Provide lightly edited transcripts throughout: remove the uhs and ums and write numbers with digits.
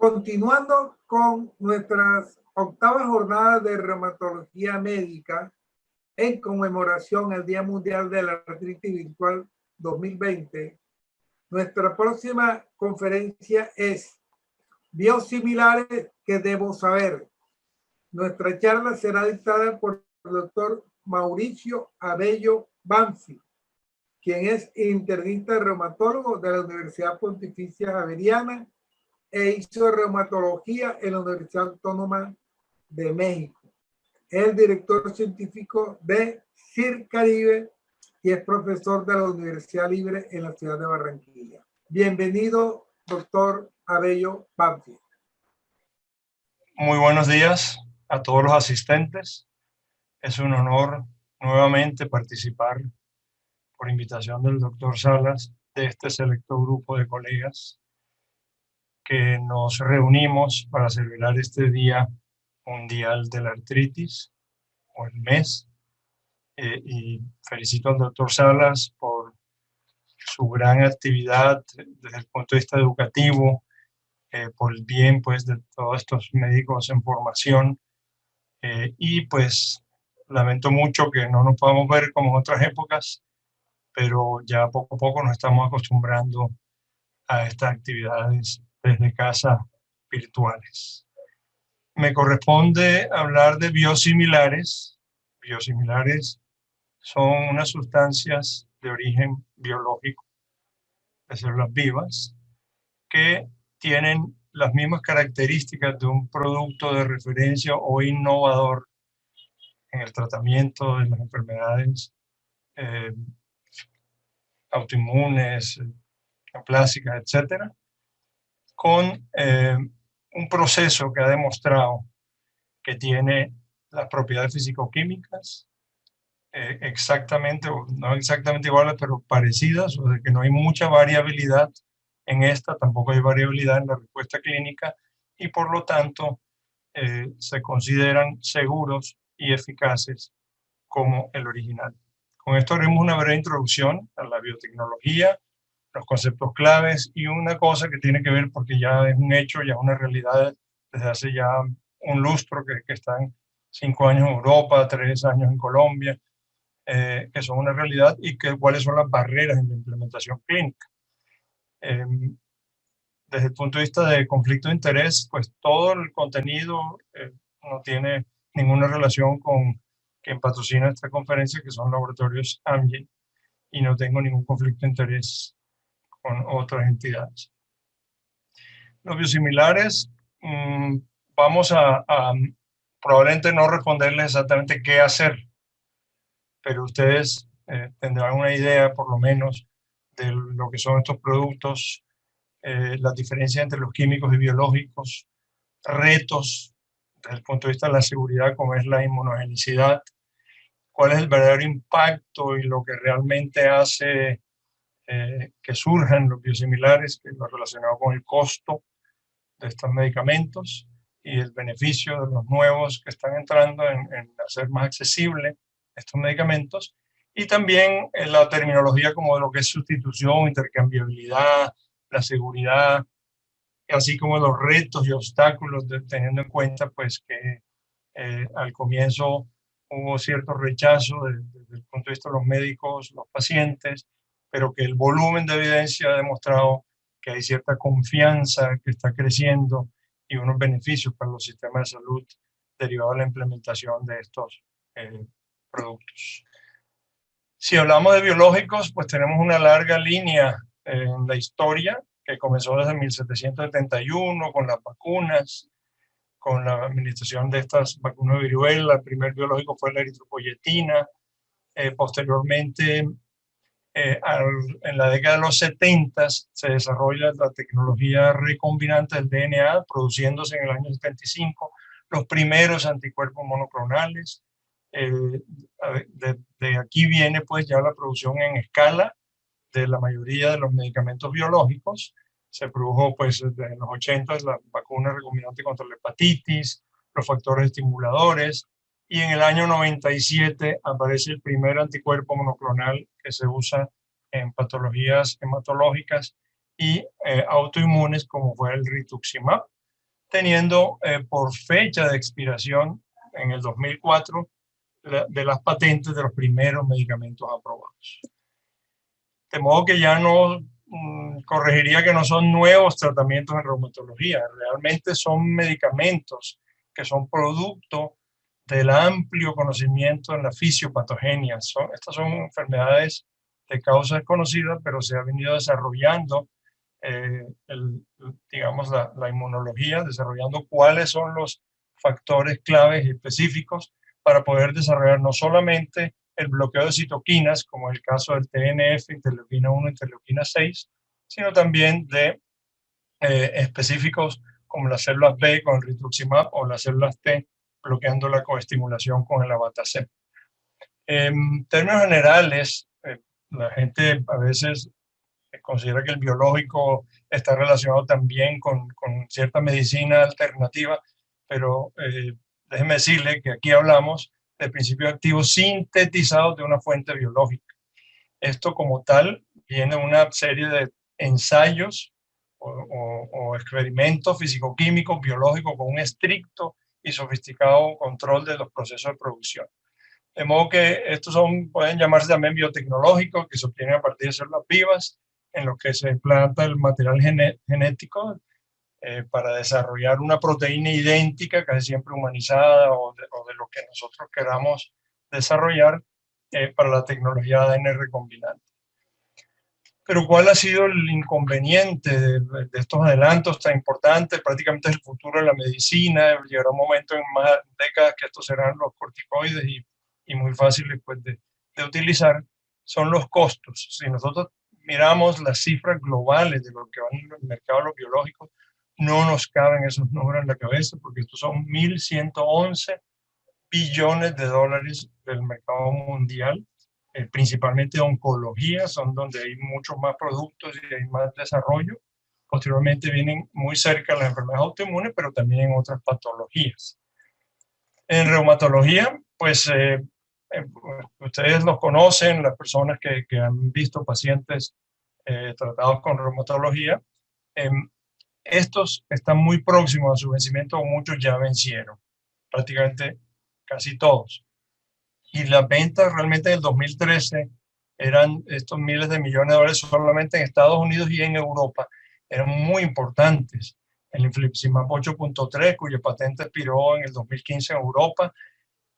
Continuando con nuestras octavas jornadas de reumatología médica en conmemoración al Día Mundial de la Artritis Virtual 2020, nuestra próxima conferencia es Biosimilares que debo saber. Nuestra charla será dictada por el doctor Mauricio Abello Banfi, quien es internista reumatólogo de la Universidad Pontificia Javeriana e hizo reumatología en la Universidad Autónoma de México. Es el director científico de CIR Caribe y es profesor de la Universidad Libre en la ciudad de Barranquilla. Bienvenido, doctor Abello Banfi. Muy buenos días a todos los asistentes. Es un honor nuevamente participar por invitación del doctor Salas de este selecto grupo de colegas que nos reunimos para celebrar este Día Mundial de la Artritis, o el mes, y felicito al doctor Salas por su gran actividad desde el punto de vista educativo, por el bien pues de todos estos médicos en formación, y pues lamento mucho que no nos podamos ver como en otras épocas, pero ya poco a poco nos estamos acostumbrando a estas actividades desde casa virtuales. Me corresponde hablar de biosimilares. Biosimilares son unas sustancias de origen biológico, de células vivas, que tienen las mismas características de un producto de referencia o innovador en el tratamiento de las enfermedades autoinmunes, neoplásicas, etcétera, con un proceso que ha demostrado que tiene las propiedades físico-químicas exactamente, o no exactamente iguales, pero parecidas, o sea que no hay mucha variabilidad en esta, tampoco hay variabilidad en la respuesta clínica, y por lo tanto se consideran seguros y eficaces como el original. Con esto haremos una breve introducción a la biotecnología, los conceptos claves y una cosa que tiene que ver, porque ya es un hecho, ya es una realidad desde hace ya un lustro, que están 5 años en Europa, 3 años en Colombia, que son una realidad, y cuáles son las barreras en la implementación clínica. Desde el punto de vista de conflicto de interés, pues todo el contenido no tiene ninguna relación con quien patrocina esta conferencia, que son laboratorios Amgen, y no tengo ningún conflicto de interés con otras entidades. Los biosimilares, vamos a probablemente no responderles exactamente qué hacer, pero ustedes tendrán una idea por lo menos de lo que son estos productos, las diferencias entre los químicos y biológicos, retos desde el punto de vista de la seguridad, como es la inmunogenicidad, cuál es el verdadero impacto y lo que realmente hace que surjan los biosimilares, que es lo relacionado con el costo de estos medicamentos y el beneficio de los nuevos que están entrando en hacer más accesible estos medicamentos, y también en la terminología como de lo que es sustitución, intercambiabilidad, la seguridad, así como los retos y obstáculos, teniendo en cuenta pues que al comienzo hubo cierto rechazo desde el punto de vista de los médicos, los pacientes, pero que el volumen de evidencia ha demostrado que hay cierta confianza que está creciendo y unos beneficios para los sistemas de salud derivados de la implementación de estos productos. Si hablamos de biológicos, pues tenemos una larga línea en la historia que comenzó desde 1771 con las vacunas, con la administración de estas vacunas de viruela. El primer biológico fue la eritropoyetina. Posteriormente, en la década de los 70 se desarrolla la tecnología recombinante del DNA, produciéndose en el año 75 los primeros anticuerpos monoclonales. De aquí viene pues ya la producción en escala de la mayoría de los medicamentos biológicos. Se produjo pues desde los 80 la vacuna recombinante contra la hepatitis, los factores estimuladores, y en el año 97 aparece el primer anticuerpo monoclonal que se usa en patologías hematológicas y autoinmunes, como fue el rituximab, teniendo por fecha de expiración en el 2004 de las patentes de los primeros medicamentos aprobados. De modo que ya no corregiría que no son nuevos tratamientos en reumatología, realmente son medicamentos que son producto del amplio conocimiento en la fisiopatogenia. Estas son enfermedades de causa desconocida, pero se ha venido desarrollando digamos, la inmunología, desarrollando cuáles son los factores claves específicos para poder desarrollar no solamente el bloqueo de citoquinas, como el caso del TNF, interleuquina 1, interleuquina 6, sino también de específicos como las células B con el rituximab o las células T bloqueando la coestimulación con el abatacept. En términos generales, la gente a veces considera que el biológico está relacionado también con cierta medicina alternativa, pero déjeme decirle que aquí hablamos de principios activos sintetizados de una fuente biológica. Esto como tal viene una serie de ensayos o experimentos físico-químicos, biológicos, con un estricto y sofisticado control de los procesos de producción. De modo que estos pueden llamarse también biotecnológicos, que se obtienen a partir de células vivas, en los que se implanta el material genético para desarrollar una proteína idéntica, casi siempre humanizada o de lo que nosotros queramos desarrollar para la tecnología de ADN recombinante. Pero ¿cuál ha sido el inconveniente de estos adelantos tan importantes? Prácticamente es el futuro de la medicina. Llegará un momento en más décadas que estos serán los corticoides y muy fáciles pues, de utilizar. Son los costos. Si nosotros miramos las cifras globales de lo que van en el mercado de los biológicos, no nos caben esos números en la cabeza, porque estos son 1.111 billones de dólares del mercado mundial, principalmente de oncología, son donde hay muchos más productos y hay más desarrollo. Posteriormente vienen muy cerca las enfermedades autoinmunes, pero también en otras patologías. En reumatología, pues ustedes los conocen, las personas que han visto pacientes tratados con reumatología. Estos están muy próximos a su vencimiento, muchos ya vencieron, prácticamente casi todos. Y las ventas realmente en el 2013 eran estos miles de millones de dólares solamente en Estados Unidos y en Europa. Eran muy importantes. El infliximab 8.3, cuya patente expiró en el 2015 en Europa.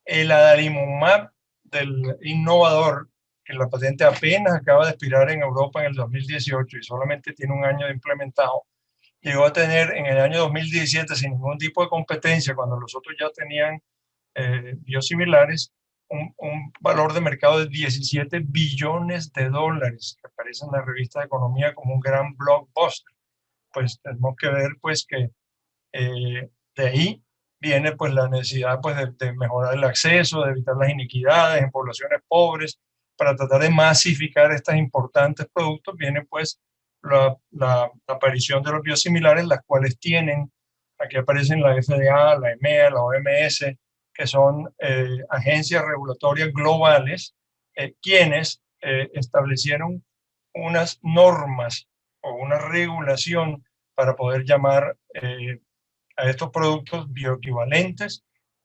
El adalimumab del innovador, que la patente apenas acaba de expirar en Europa en el 2018 y solamente tiene un año de implementado, llegó a tener en el año 2017, sin ningún tipo de competencia, cuando los otros ya tenían biosimilares, un valor de mercado de 17 billones de dólares, que aparece en la revista de Economía como un gran blockbuster. Pues tenemos que ver pues que de ahí viene pues la necesidad pues de mejorar el acceso, de evitar las iniquidades en poblaciones pobres, para tratar de masificar estos importantes productos. Viene pues la aparición de los biosimilares, las cuales tienen, aquí aparecen la FDA, la EMEA, la OMS, que son agencias regulatorias globales, quienes establecieron unas normas o una regulación para poder llamar a estos productos bioequivalentes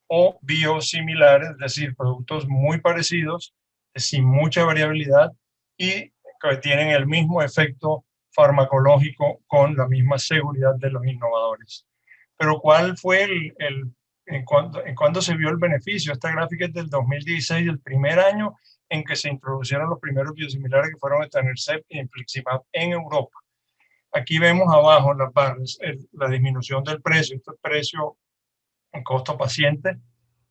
o biosimilares, es decir, productos muy parecidos, sin mucha variabilidad y que tienen el mismo efecto farmacológico con la misma seguridad de los innovadores. Pero ¿cuál fue en cuándo se vio el beneficio? Esta gráfica es del 2016, el primer año en que se introducieron los primeros biosimilares, que fueron etanercept y infliximab en Europa. Aquí vemos abajo en las barras la disminución del precio. Este es el precio en costo paciente,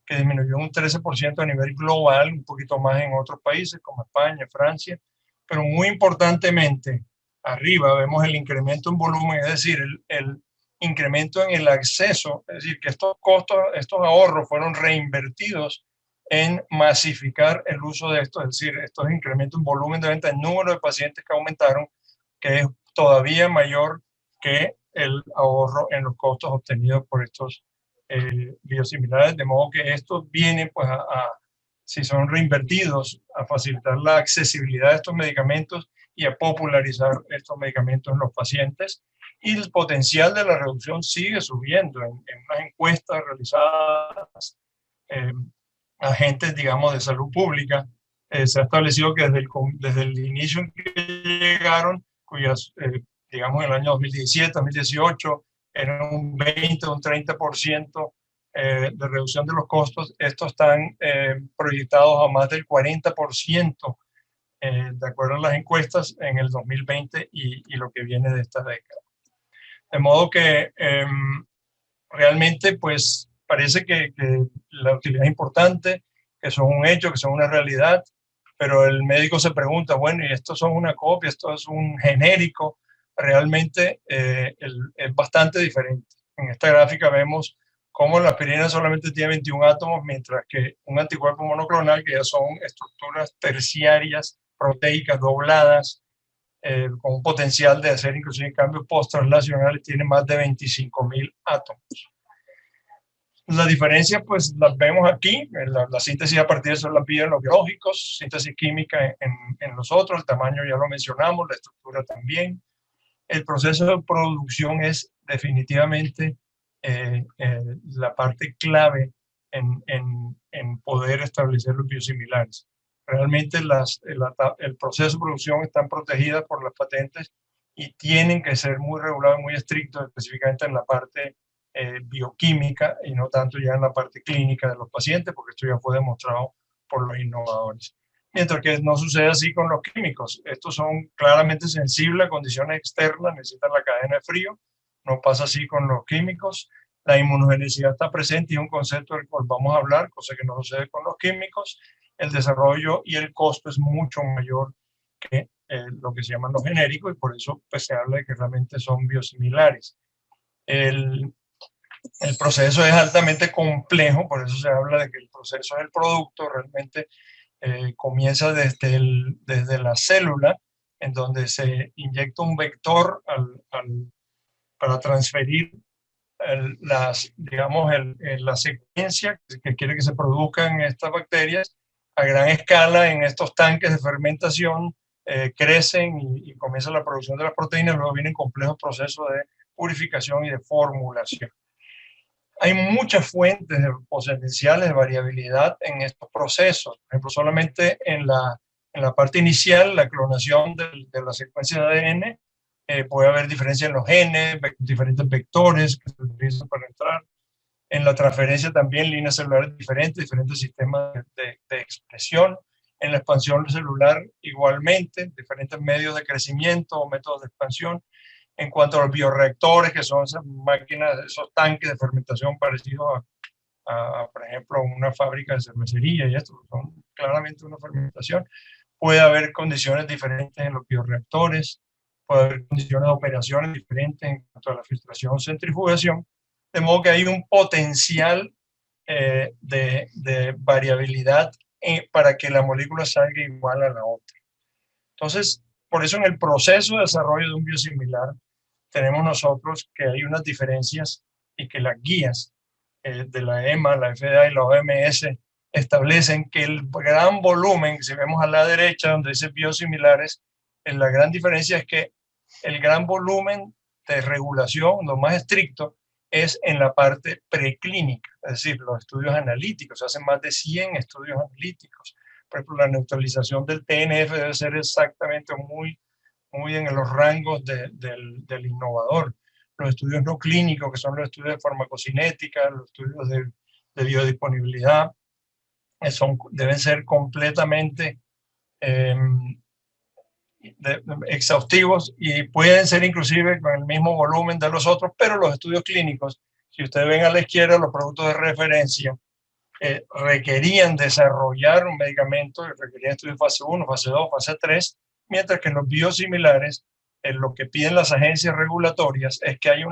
que disminuyó un 13% a nivel global, un poquito más en otros países como España, Francia, pero muy importantemente, arriba vemos el incremento en volumen, es decir, el incremento en el acceso, es decir, que estos costos, estos ahorros fueron reinvertidos en masificar el uso de esto, es decir, estos incrementos en volumen de venta, el número de pacientes que aumentaron, que es todavía mayor que el ahorro en los costos obtenidos por estos biosimilares, de modo que esto viene pues si son reinvertidos, a facilitar la accesibilidad de estos medicamentos y a popularizar estos medicamentos en los pacientes. y el potencial de la reducción sigue subiendo. En unas encuestas realizadas agentes, digamos, de salud pública, se ha establecido que desde el inicio en que llegaron, cuyas, digamos, en el año 2017, 2018, eran un 20 o un 30% de reducción de los costos, estos están proyectados a más del 40%, de acuerdo a las encuestas, en el 2020 y lo que viene de esta década. De modo que realmente, pues, parece que la utilidad es importante, que son un hecho, que son una realidad, pero el médico se pregunta, bueno, ¿y esto son una copia, esto es un genérico? Realmente es bastante diferente. En esta gráfica vemos cómo la aspirina solamente tiene 21 átomos, mientras que un anticuerpo monoclonal, que ya son estructuras terciarias, proteicas, dobladas, con un potencial de hacer inclusive cambios post-translacionales, tiene más de 25.000 átomos. La diferencia, pues, las vemos aquí. La síntesis a partir de eso la piden los biológicos, síntesis química en los otros, el tamaño ya lo mencionamos, la estructura también. El proceso de producción es definitivamente la parte clave en poder establecer los biosimilares. Realmente el proceso de producción están protegidas por las patentes y tienen que ser muy regulados, muy estrictos, específicamente en la parte bioquímica y no tanto ya en la parte clínica de los pacientes, porque esto ya fue demostrado por los innovadores. Mientras que no sucede así con los químicos. Estos son claramente sensibles a condiciones externas, necesitan la cadena de frío. No pasa así con los químicos. La inmunogenicidad está presente y es un concepto del cual vamos a hablar, cosa que no sucede con los químicos. El desarrollo y el costo es mucho mayor que lo que se llaman los genéricos y por eso pues, se habla de que realmente son biosimilares. El proceso es altamente complejo, por eso se habla de que el proceso del producto realmente comienza desde la célula, en donde se inyecta un vector para transferir la secuencia que quiere que se produzcan estas bacterias a gran escala en estos tanques de fermentación, crecen y comienza la producción de las proteínas, luego vienen complejos procesos de purificación y de formulación. Hay muchas fuentes potenciales de variabilidad en estos procesos. Por ejemplo, solamente en la parte inicial, la clonación de la secuencia de ADN, puede haber diferencias en los genes, diferentes vectores que se utilizan para entrar. En la transferencia también, líneas celulares diferentes sistemas de expresión. En la expansión celular igualmente, diferentes medios de crecimiento o métodos de expansión. En cuanto a los bioreactores, que son esas máquinas, esos tanques de fermentación parecidos por ejemplo, una fábrica de cervecería, y esto son claramente una fermentación. Puede haber condiciones diferentes en los bioreactores, puede haber condiciones de operaciones diferentes en cuanto a la filtración o centrifugación, de modo que hay un potencial de variabilidad para que la molécula salga igual a la otra. Entonces, por eso en el proceso de desarrollo de un biosimilar, tenemos nosotros que hay unas diferencias y que las guías de la EMA, la FDA y la OMS establecen que el gran volumen, si vemos a la derecha donde dice biosimilares, la gran diferencia es que el gran volumen de regulación, lo más estricto, es en la parte preclínica, es decir, los estudios analíticos, se hacen más de 100 estudios analíticos. Por ejemplo, la neutralización del TNF debe ser exactamente muy en los rangos del innovador. Los estudios no clínicos, que son los estudios de farmacocinética, los estudios de biodisponibilidad, deben ser completamente exhaustivos y pueden ser inclusive con el mismo volumen de los otros, pero los estudios clínicos, si ustedes ven a la izquierda, los productos de referencia, requerían desarrollar un medicamento, requerían estudios fase 1, fase 2, fase 3, mientras que los biosimilares, lo que piden las agencias regulatorias es que haya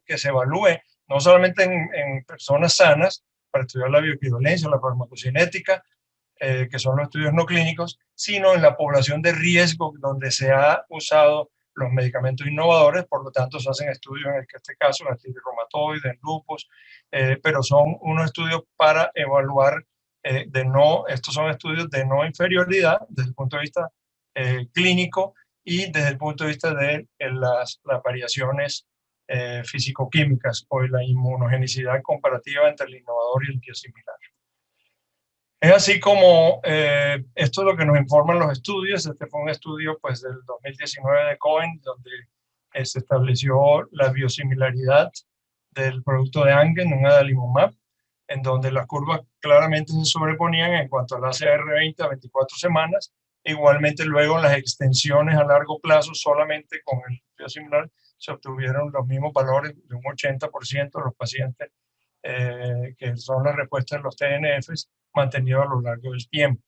que se evalúe no solamente en personas sanas, para estudiar la bioequivalencia, la farmacocinética, que son los estudios no clínicos, sino en la población de riesgo donde se ha usado los medicamentos innovadores, por lo tanto se hacen estudios en este caso, en artritis reumatoide, en lupus, pero son unos estudios para evaluar estos son estudios de no inferioridad desde el punto de vista clínico y desde el punto de vista de las variaciones físico-químicas o la inmunogenicidad comparativa entre el innovador y el biosimilar. Es así como esto es lo que nos informan los estudios. Este fue un estudio pues, del 2019 de Cohen, donde se estableció la biosimilaridad del producto de Amgen, un adalimumab, en donde las curvas claramente se sobreponían en cuanto al ACR20 a 24 semanas. Igualmente luego las extensiones a largo plazo solamente con el biosimilar se obtuvieron los mismos valores de un 80% de los pacientes que son las respuestas de los TNFs mantenidos a lo largo del tiempo.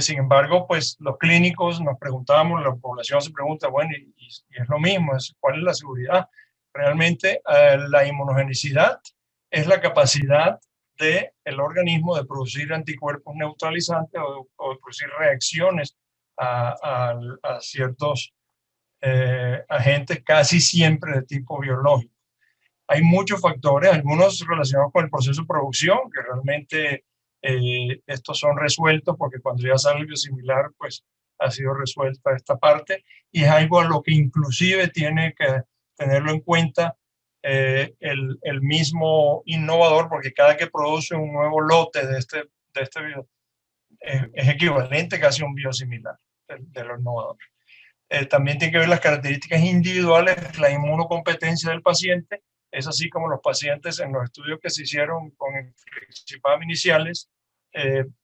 Sin embargo, pues los clínicos nos preguntamos, la población se pregunta, bueno, y es lo mismo, ¿cuál es la seguridad? Realmente la inmunogenicidad es la capacidad del organismo de producir anticuerpos neutralizantes o de producir reacciones a ciertos agentes casi siempre de tipo biológico. Hay muchos factores, algunos relacionados con el proceso de producción, que realmente estos son resueltos porque cuando ya sale el biosimilar, pues ha sido resuelta esta parte, y es algo a lo que inclusive tiene que tenerlo en cuenta el mismo innovador, porque cada que produce un nuevo lote de este es equivalente casi a un biosimilar de lo innovador. También tiene que ver las características individuales, la inmunocompetencia del paciente. Es así como los pacientes en los estudios que se hicieron con infliximab iniciales,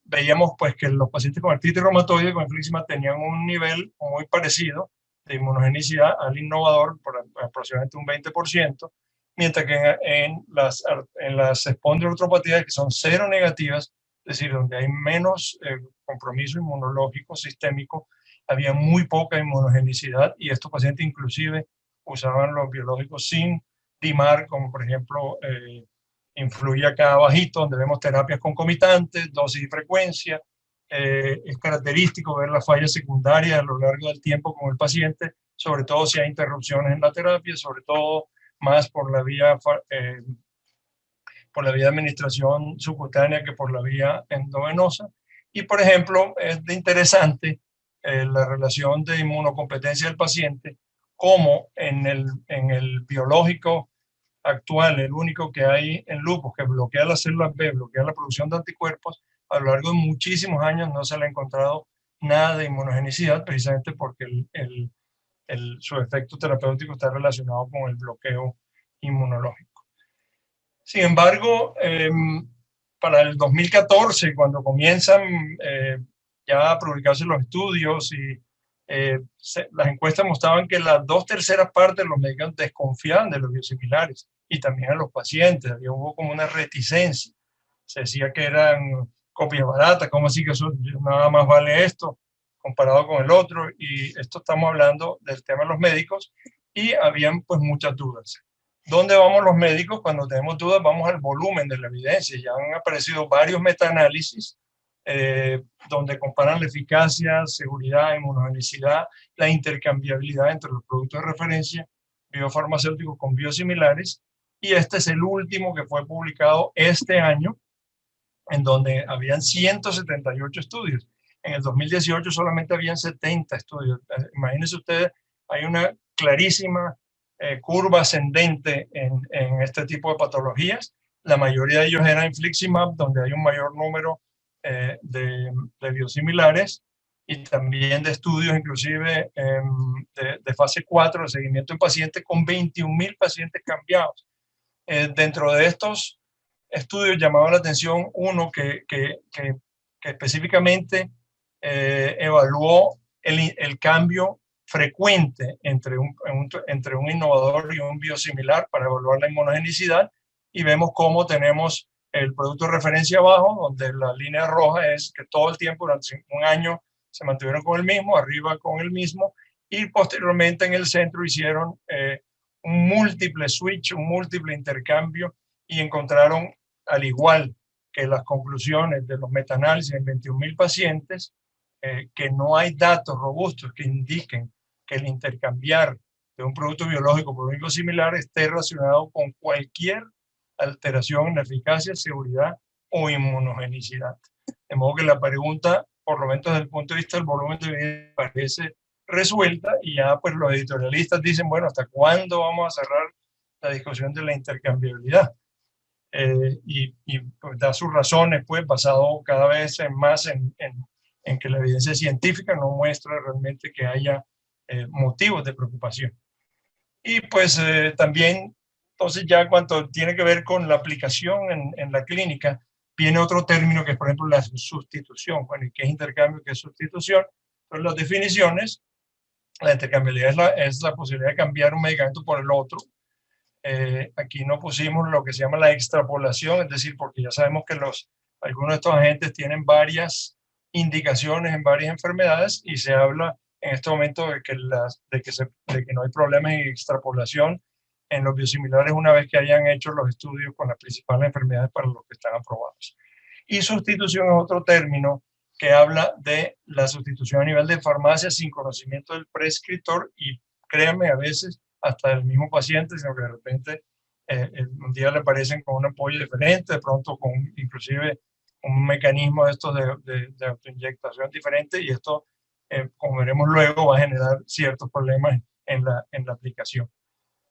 veíamos pues que los pacientes con artritis reumatoide con infliximab tenían un nivel muy parecido de inmunogenicidad al innovador, por aproximadamente un 20%, mientras que en las espondiloartropatías, que son cero negativas, es decir, donde hay menos compromiso inmunológico sistémico, había muy poca inmunogenicidad, y estos pacientes inclusive usaban los biológicos sin DIMAR, como por ejemplo influye acá abajito, donde vemos terapias concomitantes, dosis y frecuencia. Es característico ver las fallas secundarias a lo largo del tiempo con el paciente, sobre todo si hay interrupciones en la terapia, sobre todo más por la vía de administración subcutánea que por la vía endovenosa. Y por ejemplo, es interesante la relación de inmunocompetencia del paciente, como en el biológico actual, el único que hay en lupus, que bloquea las células B, bloquea la producción de anticuerpos, a lo largo de muchísimos años no se le ha encontrado nada de inmunogenicidad, precisamente porque su efecto terapéutico está relacionado con el bloqueo inmunológico. Sin embargo, para el 2014, cuando comienzan ya a publicarse los estudios y las encuestas mostraban que las 2/3 partes de los médicos desconfiaban de los biosimilares, y también a los pacientes. Hubo como una reticencia. Se decía que eran copias baratas, ¿cómo así que eso nada más vale esto comparado con el otro? Y esto estamos hablando del tema de los médicos, y habían pues muchas dudas. ¿Dónde vamos los médicos cuando tenemos dudas? Vamos al volumen de la evidencia. Ya han aparecido varios metaanálisis donde comparan la eficacia, seguridad, inmunogenicidad, la intercambiabilidad entre los productos de referencia biofarmacéuticos con biosimilares, y este es el último que fue publicado este año, en donde habían 178 estudios. En el 2018 solamente habían 70 estudios. Imagínense ustedes, hay una clarísima curva ascendente en este tipo de patologías. La mayoría de ellos eran infliximab, donde hay un mayor número de biosimilares, y también de estudios inclusive de fase 4 de seguimiento en pacientes, con 21.000 pacientes cambiados. Dentro de estos estudios llamaba la atención uno que específicamente evaluó el cambio frecuente entre un innovador y un biosimilar para evaluar la inmunogenicidad, y vemos cómo tenemos el producto de referencia abajo, donde la línea roja es que todo el tiempo, durante un año, se mantuvieron con el mismo, arriba con el mismo, y posteriormente en el centro hicieron un múltiple switch, un múltiple intercambio, y encontraron, al igual que las conclusiones de los metaanálisis en 21.000 pacientes, que no hay datos robustos que indiquen que el intercambiar de un producto biológico por un biosimilar esté relacionado con cualquier alteración en la eficacia, seguridad o inmunogenicidad. De modo que la pregunta, por lo menos desde el punto de vista del volumen de evidencia, parece resuelta, y ya pues los editorialistas dicen, bueno, ¿hasta cuándo vamos a cerrar la discusión de la intercambiabilidad? Y pues, da sus razones, pues basado cada vez más en que la evidencia científica no muestra realmente que haya motivos de preocupación. Y pues también, entonces ya cuando tiene que ver con la aplicación en la clínica, viene otro término que es, por ejemplo, la sustitución. Bueno, ¿y qué es intercambio, qué es sustitución? Entonces las definiciones, la intercambiabilidad es la posibilidad de cambiar un medicamento por el otro. Aquí no pusimos lo que se llama la extrapolación, es decir, porque ya sabemos que algunos de estos agentes tienen varias indicaciones en varias enfermedades, y se habla en este momento de que no hay problemas en extrapolación en los biosimilares una vez que hayan hecho los estudios con las principales enfermedades para los que están aprobados. Y sustitución es otro término que habla de la sustitución a nivel de farmacia sin conocimiento del prescriptor, y créanme, a veces hasta el mismo paciente, sino que de repente un día le aparecen con un apoyo diferente, de pronto con inclusive un mecanismo de estos de autoinyectación diferente, y esto, como veremos luego, va a generar ciertos problemas en la aplicación.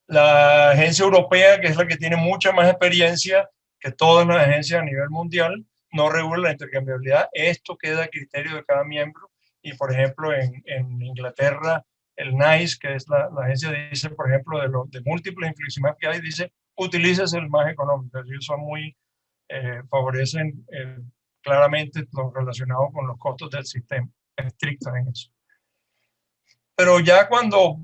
La agencia europea, que es la que tiene mucha más experiencia que todas las agencias a nivel mundial, no regula la intercambiabilidad. Esto queda a criterio de cada miembro, y por ejemplo en Inglaterra el NICE, que es la agencia, dice, por ejemplo, de múltiples infliximab que hay, dice, utilices el más económico. Ellos son muy, favorecen claramente lo relacionado con los costos del sistema, estrictos en eso. Pero ya cuando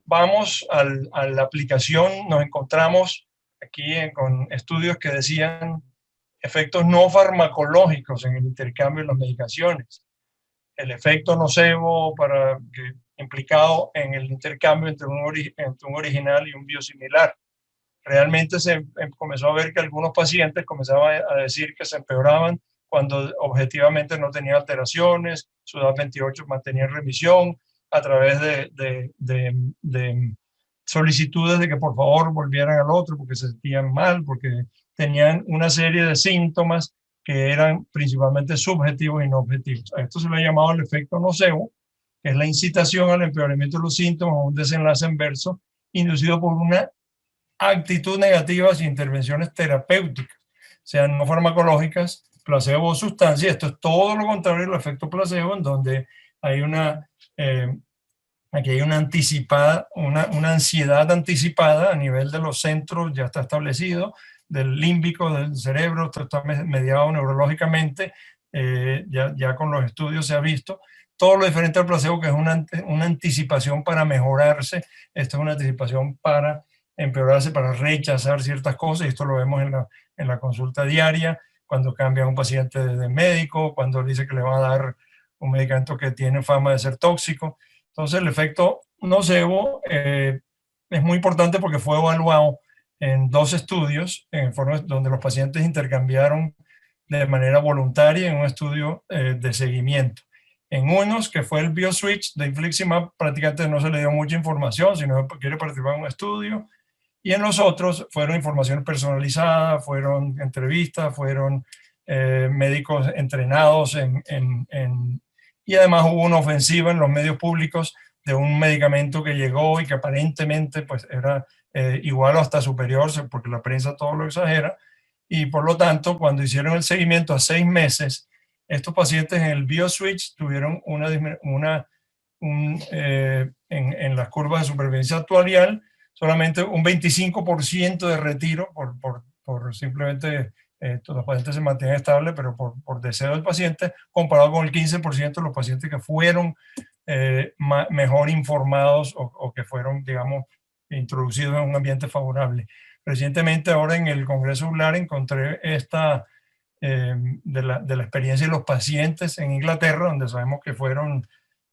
vamos a la aplicación, nos encontramos aquí con estudios que decían efectos no farmacológicos en el intercambio de las medicaciones. El efecto nocebo implicado en el intercambio entre un original y un biosimilar. Realmente se comenzó a ver que algunos pacientes comenzaban a decir que se empeoraban cuando objetivamente no tenían alteraciones, su edad 28 mantenía en remisión, a través de solicitudes de que por favor volvieran al otro porque se sentían mal, porque tenían una serie de síntomas que eran principalmente subjetivos y no objetivos. A esto se le ha llamado el efecto nocebo, que es la incitación al empeoramiento de los síntomas, un desenlace inverso inducido por una actitud negativa sin intervenciones terapéuticas, sean no farmacológicas, placebo o sustancia. Esto es todo lo contrario del efecto placebo, en donde hay aquí hay una ansiedad anticipada a nivel de los centros, ya está establecido, del límbico del cerebro, esto está mediado neurológicamente, ya con los estudios se ha visto. Todo lo diferente al placebo, que es una anticipación para mejorarse, esto es una anticipación para empeorarse, para rechazar ciertas cosas, y esto lo vemos en la consulta diaria, cuando cambia a un paciente de médico, cuando dice que le va a dar un medicamento que tiene fama de ser tóxico. Entonces el efecto nocebo es muy importante porque fue evaluado en 2 estudios donde los pacientes intercambiaron de manera voluntaria en un estudio de seguimiento. En unos, que fue el BioSwitch de infliximab, prácticamente no se le dio mucha información, sino que quiere participar en un estudio. Y en los otros fueron información personalizada, fueron entrevistas, fueron médicos entrenados y además hubo una ofensiva en los medios públicos de un medicamento que llegó y que aparentemente pues, era igual o hasta superior, porque la prensa todo lo exagera. Y por lo tanto, cuando hicieron el seguimiento a 6 meses, estos pacientes en el BioSwitch tuvieron en las curvas de supervivencia actuarial solamente un 25% de retiro por simplemente los pacientes se mantienen estables, pero por deseo del paciente, comparado con el 15% de los pacientes que fueron mejor informados o que fueron, digamos, introducidos en un ambiente favorable. Recientemente, ahora en el Congreso ULAR, encontré esta de la experiencia de los pacientes en Inglaterra, donde sabemos que fueron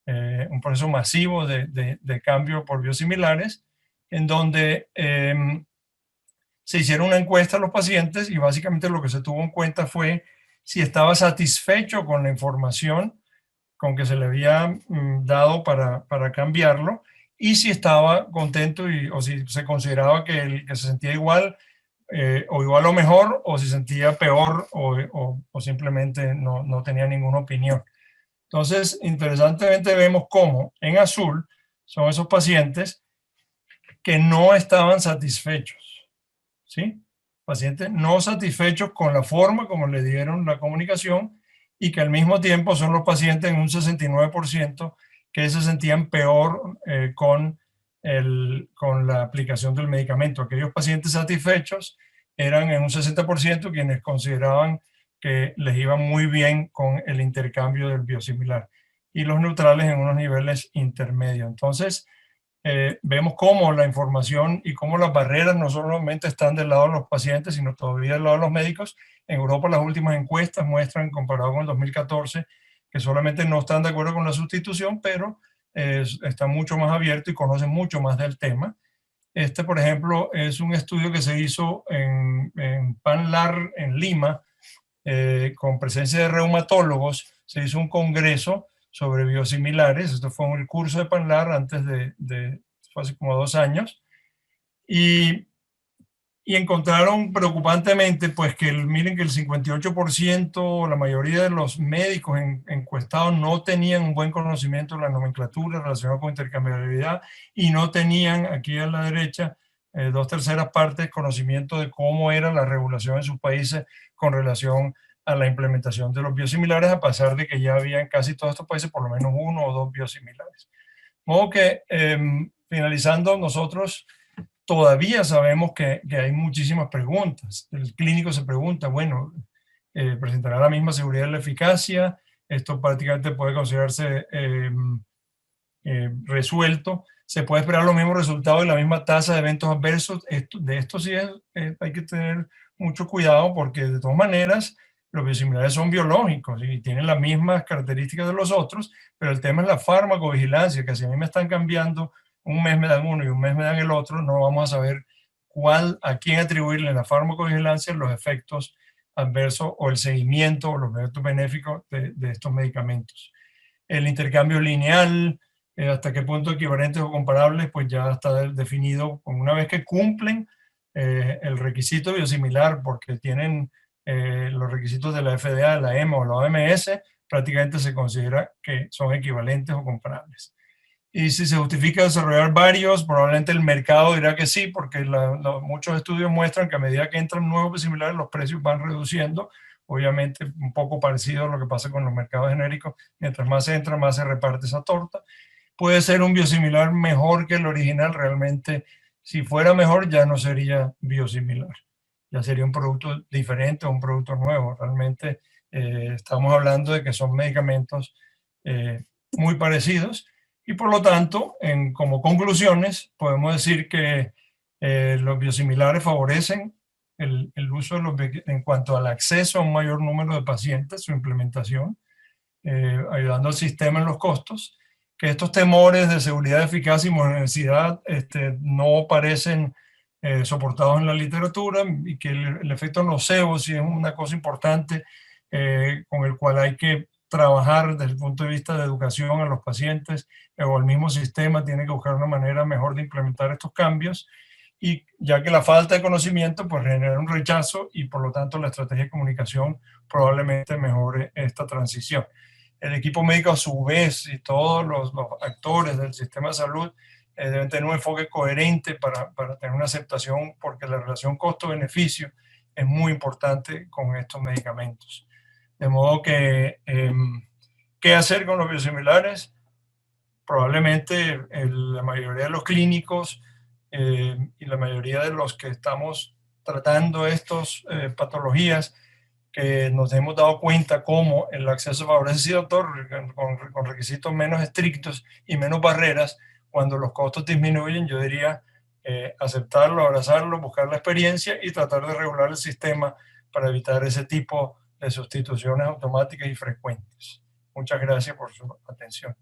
un proceso masivo de cambio por biosimilares, en donde se hicieron una encuesta a los pacientes y básicamente lo que se tuvo en cuenta fue si estaba satisfecho con la información con que se le había dado para cambiarlo, y si estaba contento o si se consideraba que se sentía igual o igual o mejor, o si sentía peor o simplemente no tenía ninguna opinión. Entonces, interesantemente vemos cómo en azul son esos pacientes que no estaban satisfechos, ¿sí? Pacientes no satisfechos con la forma como le dieron la comunicación y que al mismo tiempo son los pacientes en un 69% que se sentían peor con la aplicación del medicamento. Aquellos pacientes satisfechos eran en un 60% quienes consideraban que les iba muy bien con el intercambio del biosimilar y los neutrales en unos niveles intermedios. Entonces, vemos cómo la información y cómo las barreras no solamente están del lado de los pacientes, sino todavía del lado de los médicos. En Europa las últimas encuestas muestran, comparado con el 2014, que solamente no están de acuerdo con la sustitución, pero están mucho más abiertos y conocen mucho más del tema. Este, por ejemplo, es un estudio que se hizo en PANLAR en Lima, con presencia de reumatólogos. Se hizo un congreso sobre biosimilares. Esto fue un curso de PANLAR antes fue hace como 2 años. Y encontraron preocupantemente, pues miren que el 58%, la mayoría de los médicos encuestados no tenían un buen conocimiento de la nomenclatura relacionada con intercambiabilidad y no tenían, aquí a la derecha, 2/3 partes conocimiento de cómo era la regulación en sus países con relación a la implementación de los biosimilares, a pesar de que ya había en casi todos estos países por lo menos 1 o 2 biosimilares. De modo que, finalizando, nosotros todavía sabemos que hay muchísimas preguntas. El clínico se pregunta, bueno, ¿presentará la misma seguridad y la eficacia? Esto prácticamente puede considerarse resuelto. ¿Se puede esperar los mismos resultados y la misma tasa de eventos adversos? De esto sí hay que tener mucho cuidado, porque de todas maneras los biosimilares son biológicos y tienen las mismas características de los otros, pero el tema es la farmacovigilancia, que si a mí me están cambiando, un mes me dan uno y un mes me dan el otro, no vamos a saber a quién atribuirle en la farmacovigilancia los efectos adversos o el seguimiento o los efectos benéficos de estos medicamentos. El intercambio lineal, hasta qué punto equivalentes o comparables, pues ya está definido una vez que cumplen el requisito biosimilar, porque tienen los requisitos de la FDA, la EMA o la OMS, prácticamente se considera que son equivalentes o comparables. Y si se justifica desarrollar varios, probablemente el mercado dirá que sí, porque muchos estudios muestran que a medida que entran nuevos biosimilares, los precios van reduciendo. Obviamente, un poco parecido a lo que pasa con los mercados genéricos. Mientras más entra, más se reparte esa torta. Puede ser un biosimilar mejor que el original. Realmente, si fuera mejor, ya no sería biosimilar. Ya sería un producto diferente o un producto nuevo. Realmente estamos hablando de que son medicamentos muy parecidos. Y por lo tanto, como conclusiones, podemos decir que los biosimilares favorecen el uso en cuanto al acceso a un mayor número de pacientes, su implementación, ayudando al sistema en los costos, que estos temores de seguridad, eficacia y monotonicidad no parecen soportados en la literatura, y que el efecto nocebo sí es una cosa importante con el cual hay que trabajar desde el punto de vista de educación a los pacientes, o el mismo sistema tiene que buscar una manera mejor de implementar estos cambios, y ya que la falta de conocimiento pues genera un rechazo, y por lo tanto la estrategia de comunicación probablemente mejore esta transición. El equipo médico a su vez y todos los actores del sistema de salud deben tener un enfoque coherente para tener una aceptación, porque la relación costo-beneficio es muy importante con estos medicamentos. De modo que, ¿qué hacer con los biosimilares? Probablemente la mayoría de los clínicos y la mayoría de los que estamos tratando estas patologías, que nos hemos dado cuenta cómo el acceso favorece, sí, doctor, con requisitos menos estrictos y menos barreras, cuando los costos disminuyen, yo diría aceptarlo, abrazarlo, buscar la experiencia y tratar de regular el sistema para evitar ese tipo de sustituciones automáticas y frecuentes. Muchas gracias por su atención.